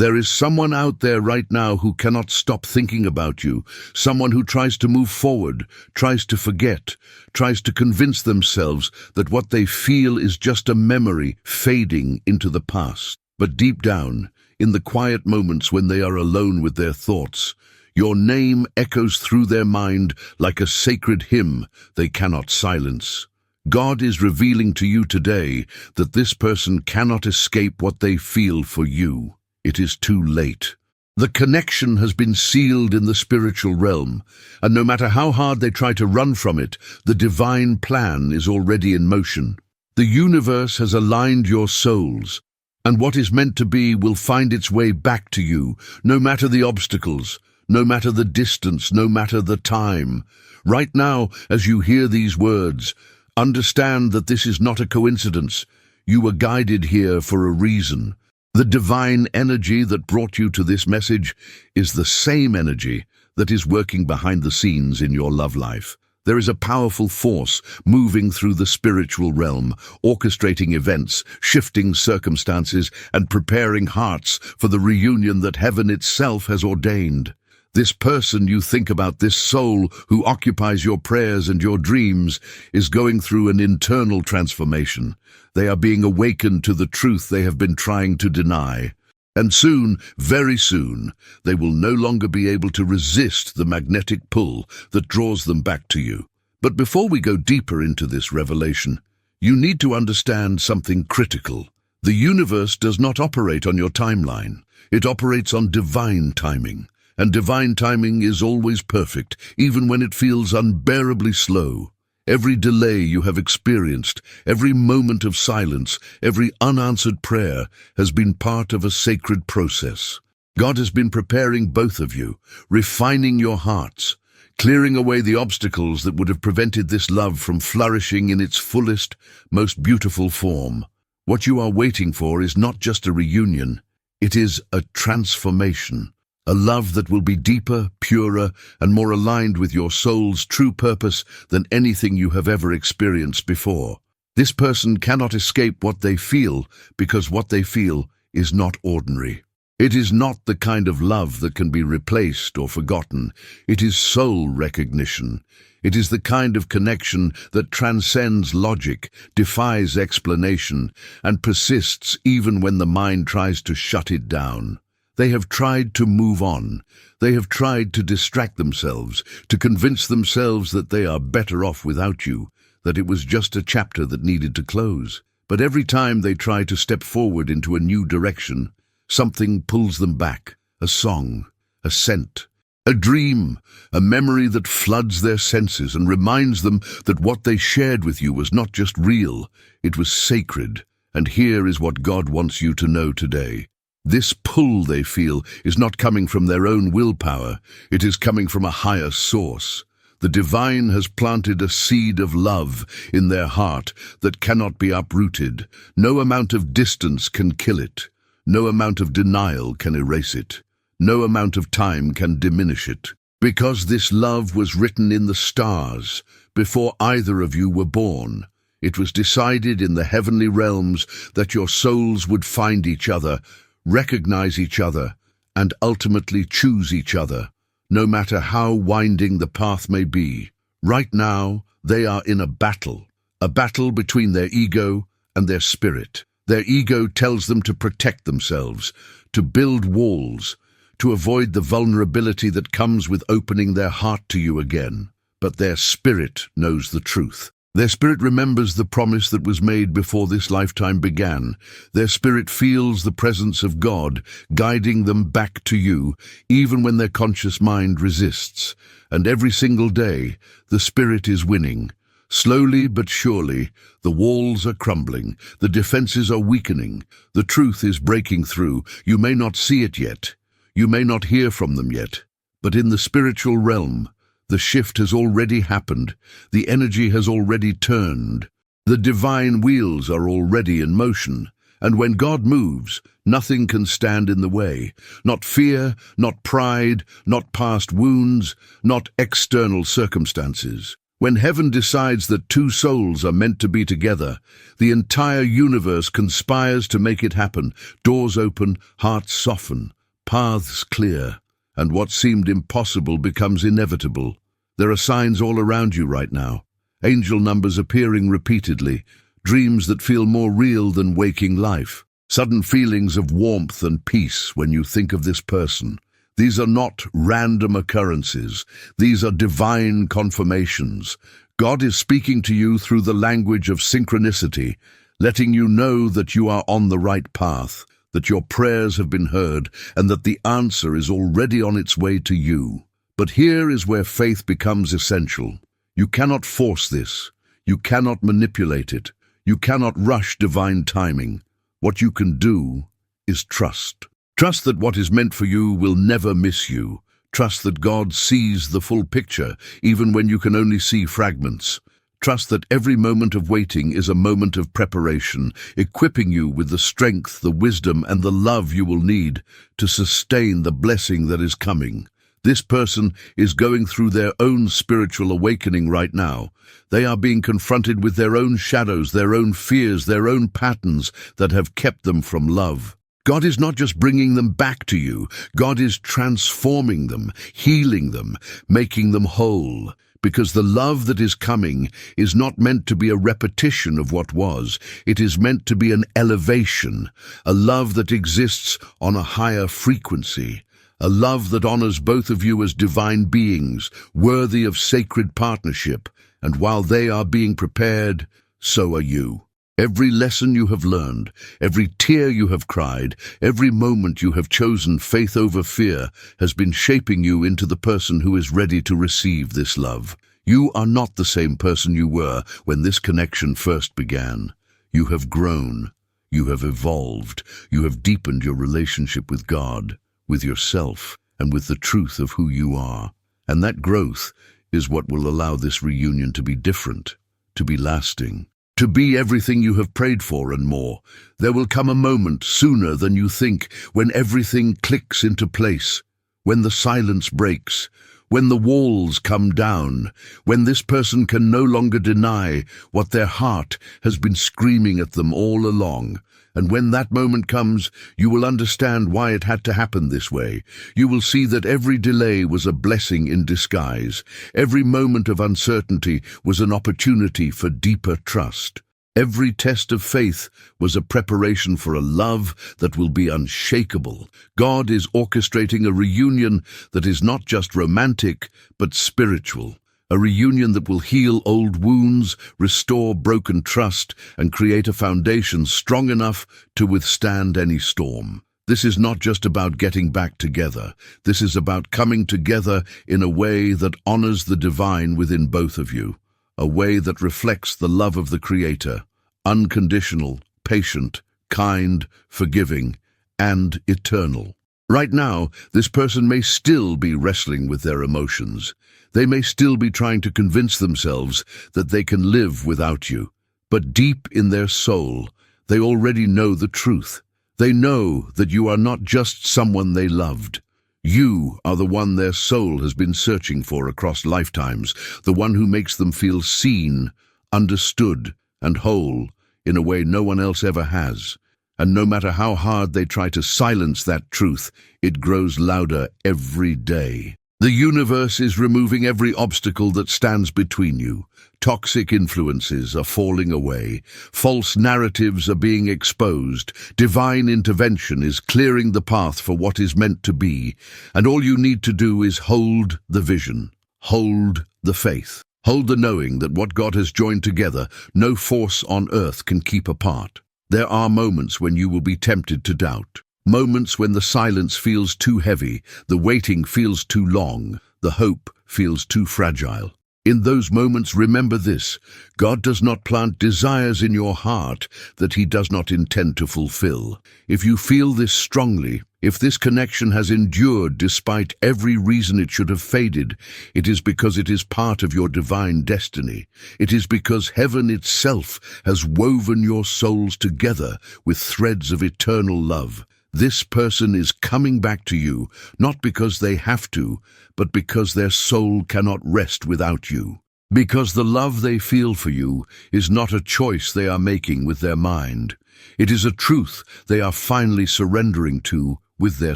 There is someone out there right now who cannot stop thinking about you, someone who tries to move forward, tries to forget, tries to convince themselves that what they feel is just a memory fading into the past. But deep down, in the quiet moments when they are alone with their thoughts, your name echoes through their mind like a sacred hymn they cannot silence. God is revealing to you today that this person cannot escape what they feel for you. It is too late. The connection has been sealed in the spiritual realm, and no matter how hard they try to run from it, the divine plan is already in motion. The universe has aligned your souls, and what is meant to be will find its way back to you, no matter the obstacles, no matter the distance, no matter the time. Right now, as you hear these words, understand that this is not a coincidence. You were guided here for a reason. The divine energy that brought you to this message is the same energy that is working behind the scenes in your love life. There is a powerful force moving through the spiritual realm, orchestrating events, shifting circumstances, and preparing hearts for the reunion that heaven itself has ordained. This person you think about, this soul who occupies your prayers and your dreams, is going through an internal transformation. They are being awakened to the truth they have been trying to deny. And soon, very soon, they will no longer be able to resist the magnetic pull that draws them back to you. But before we go deeper into this revelation, you need to understand something critical. The universe does not operate on your timeline. It operates on divine timing. And divine timing is always perfect, even when it feels unbearably slow. Every delay you have experienced, every moment of silence, every unanswered prayer has been part of a sacred process. God has been preparing both of you, refining your hearts, clearing away the obstacles that would have prevented this love from flourishing in its fullest, most beautiful form. What you are waiting for is not just a reunion, it is a transformation. A love that will be deeper, purer, and more aligned with your soul's true purpose than anything you have ever experienced before. This person cannot escape what they feel because what they feel is not ordinary. It is not the kind of love that can be replaced or forgotten. It is soul recognition. It is the kind of connection that transcends logic, defies explanation, and persists even when the mind tries to shut it down. They have tried to move on. They have tried to distract themselves, to convince themselves that they are better off without you, that it was just a chapter that needed to close. But every time they try to step forward into a new direction, something pulls them back. A song, a scent, a dream, a memory that floods their senses and reminds them that what they shared with you was not just real, it was sacred. And here is what God wants you to know today. This pull they feel is not coming from their own willpower, it is coming from a higher source. The divine has planted a seed of love in their heart that cannot be uprooted. No amount of distance can kill it. No amount of denial can erase it. No amount of time can diminish it. Because this love was written in the stars before either of you were born. It was decided in the heavenly realms that your souls would find each other, recognize each other, and ultimately choose each other, no matter how winding the path may be. Right now, they are in a battle between their ego and their spirit. Their ego tells them to protect themselves, to build walls, to avoid the vulnerability that comes with opening their heart to you again. But their spirit knows the truth. Their spirit remembers the promise that was made before this lifetime began. Their spirit feels the presence of God guiding them back to you, even when their conscious mind resists. And every single day, the spirit is winning. Slowly but surely, the walls are crumbling, the defenses are weakening, the truth is breaking through. You may not see it yet, you may not hear from them yet, but in the spiritual realm, the shift has already happened. The energy has already turned. The divine wheels are already in motion. And when God moves, nothing can stand in the way. Not fear, not pride, not past wounds, not external circumstances. When heaven decides that two souls are meant to be together, the entire universe conspires to make it happen. Doors open, hearts soften, paths clear, and what seemed impossible becomes inevitable. There are signs all around you right now. Angel numbers appearing repeatedly, dreams that feel more real than waking life. Sudden feelings of warmth and peace when you think of this person. These are not random occurrences. These are divine confirmations. God is speaking to you through the language of synchronicity, letting you know that you are on the right path, that your prayers have been heard, and that the answer is already on its way to you. But here is where faith becomes essential. You cannot force this. You cannot manipulate it. You cannot rush divine timing. What you can do is trust. Trust that what is meant for you will never miss you. Trust that God sees the full picture, even when you can only see fragments. Trust that every moment of waiting is a moment of preparation, equipping you with the strength, the wisdom, and the love you will need to sustain the blessing that is coming. This person is going through their own spiritual awakening right now. They are being confronted with their own shadows, their own fears, their own patterns that have kept them from love. God is not just bringing them back to you. God is transforming them, healing them, making them whole. Because the love that is coming is not meant to be a repetition of what was. It is meant to be an elevation, a love that exists on a higher frequency. A love that honors both of you as divine beings, worthy of sacred partnership, and while they are being prepared, so are you. Every lesson you have learned, every tear you have cried, every moment you have chosen faith over fear has been shaping you into the person who is ready to receive this love. You are not the same person you were when this connection first began. You have grown, you have evolved, you have deepened your relationship with God, with yourself, and with the truth of who you are. And that growth is what will allow this reunion to be different, to be lasting, to be everything you have prayed for and more. There will come a moment sooner than you think when everything clicks into place, when the silence breaks, when the walls come down, when this person can no longer deny what their heart has been screaming at them all along. And when that moment comes, you will understand why it had to happen this way. You will see that every delay was a blessing in disguise. Every moment of uncertainty was an opportunity for deeper trust. Every test of faith was a preparation for a love that will be unshakable. God is orchestrating a reunion that is not just romantic, but spiritual. A reunion that will heal old wounds, restore broken trust, and create a foundation strong enough to withstand any storm. This is not just about getting back together. This is about coming together in a way that honors the divine within both of you, a way that reflects the love of the Creator, unconditional, patient, kind, forgiving, and eternal. Right now, this person may still be wrestling with their emotions. They may still be trying to convince themselves that they can live without you. But deep in their soul, they already know the truth. They know that you are not just someone they loved. You are the one their soul has been searching for across lifetimes, the one who makes them feel seen, understood, and whole in a way no one else ever has. And no matter how hard they try to silence that truth, it grows louder every day. The universe is removing every obstacle that stands between you. Toxic influences are falling away. False narratives are being exposed. Divine intervention is clearing the path for what is meant to be. And all you need to do is hold the vision. Hold the faith. Hold the knowing that what God has joined together, no force on earth can keep apart. There are moments when you will be tempted to doubt. Moments when the silence feels too heavy, the waiting feels too long, the hope feels too fragile. In those moments, remember this: God does not plant desires in your heart that He does not intend to fulfill. If you feel this strongly, if this connection has endured despite every reason it should have faded, it is because it is part of your divine destiny. It is because heaven itself has woven your souls together with threads of eternal love. This person is coming back to you, not because they have to, but because their soul cannot rest without you. Because the love they feel for you is not a choice they are making with their mind. It is a truth they are finally surrendering to with their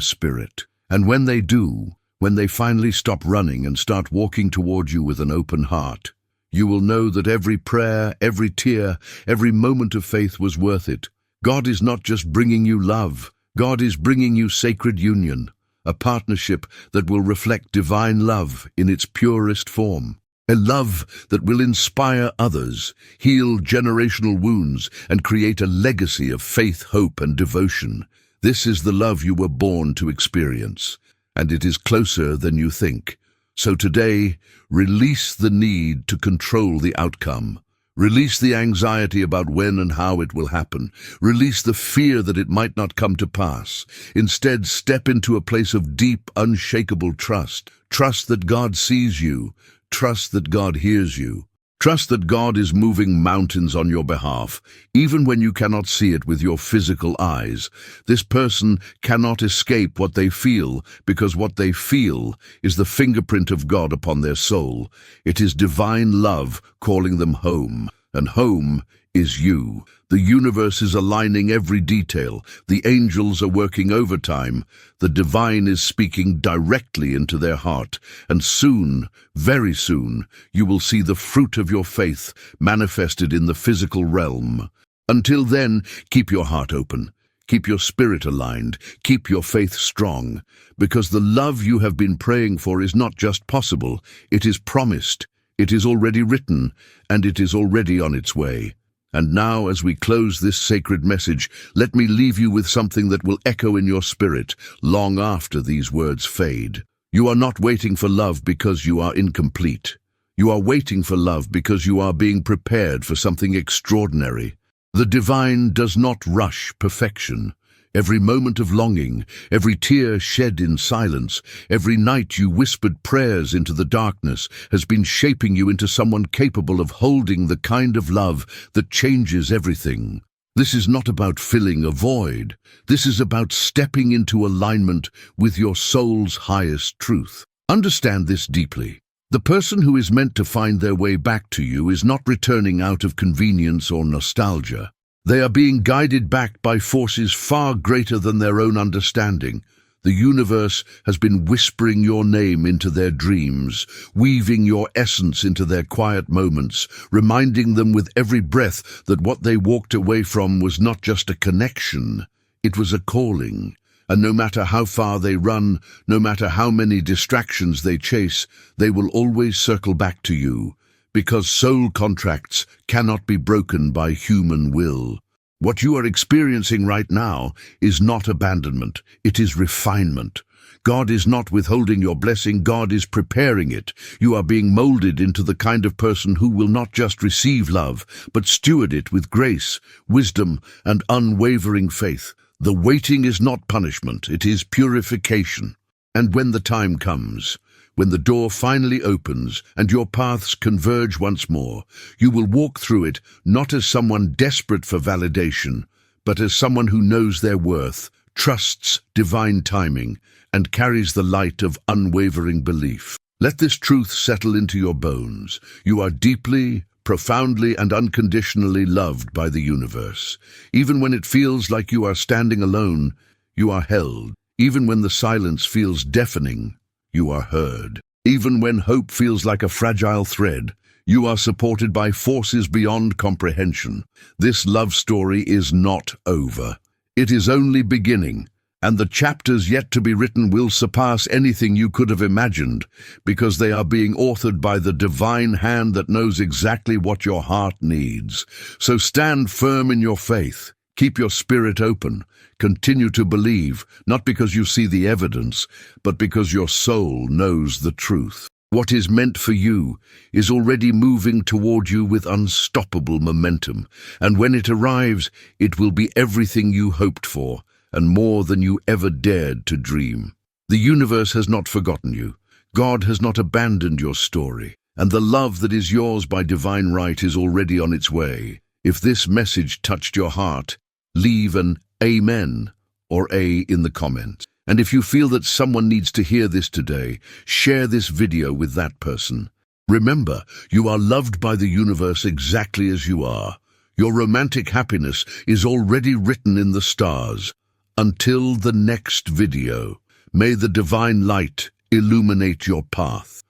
spirit. And when they do, when they finally stop running and start walking toward you with an open heart, you will know that every prayer, every tear, every moment of faith was worth it. God is not just bringing you love. God is bringing you sacred union, a partnership that will reflect divine love in its purest form. A love that will inspire others, heal generational wounds, and create a legacy of faith, hope, and devotion. This is the love you were born to experience, and it is closer than you think. So today, release the need to control the outcome. Release the anxiety about when and how it will happen. Release the fear that it might not come to pass. Instead, step into a place of deep, unshakable trust. Trust that God sees you. Trust that God hears you. Trust that God is moving mountains on your behalf, even when you cannot see it with your physical eyes. This person cannot escape what they feel, because what they feel is the fingerprint of God upon their soul. It is divine love calling them home, and home is you. The universe is aligning every detail. The angels are working overtime. The divine is speaking directly into their heart. And soon, very soon, you will see the fruit of your faith manifested in the physical realm. Until then, keep your heart open. Keep your spirit aligned. Keep your faith strong. Because the love you have been praying for is not just possible, it is promised. It is already written, and it is already on its way. And now, as we close this sacred message, let me leave you with something that will echo in your spirit long after these words fade. You are not waiting for love because you are incomplete. You are waiting for love because you are being prepared for something extraordinary. The divine does not rush perfection. Every moment of longing, every tear shed in silence, every night you whispered prayers into the darkness has been shaping you into someone capable of holding the kind of love that changes everything. This is not about filling a void. This is about stepping into alignment with your soul's highest truth. Understand this deeply. The person who is meant to find their way back to you is not returning out of convenience or nostalgia. They are being guided back by forces far greater than their own understanding. The universe has been whispering your name into their dreams, weaving your essence into their quiet moments, reminding them with every breath that what they walked away from was not just a connection, it was a calling. And no matter how far they run, no matter how many distractions they chase, they will always circle back to you. Because soul contracts cannot be broken by human will. What you are experiencing right now is not abandonment, it is refinement. God is not withholding your blessing, God is preparing it. You are being molded into the kind of person who will not just receive love, but steward it with grace, wisdom, and unwavering faith. The waiting is not punishment, it is purification. And when the time comes, when the door finally opens and your paths converge once more, you will walk through it not as someone desperate for validation, but as someone who knows their worth, trusts divine timing, and carries the light of unwavering belief. Let this truth settle into your bones. You are deeply, profoundly, and unconditionally loved by the universe. Even when it feels like you are standing alone, you are held. Even when the silence feels deafening, you are heard. Even when hope feels like a fragile thread, you are supported by forces beyond comprehension. This love story is not over. It is only beginning, and the chapters yet to be written will surpass anything you could have imagined, because they are being authored by the divine hand that knows exactly what your heart needs. So stand firm in your faith. Keep your spirit open. Continue to believe, not because you see the evidence, but because your soul knows the truth. What is meant for you is already moving toward you with unstoppable momentum, and when it arrives, it will be everything you hoped for, and more than you ever dared to dream. The universe has not forgotten you. God has not abandoned your story, and the love that is yours by divine right is already on its way. If this message touched your heart, leave an Amen or A in the comments. And if you feel that someone needs to hear this today, share this video with that person. Remember, you are loved by the universe exactly as you are. Your romantic happiness is already written in the stars. Until the next video, may the divine light illuminate your path.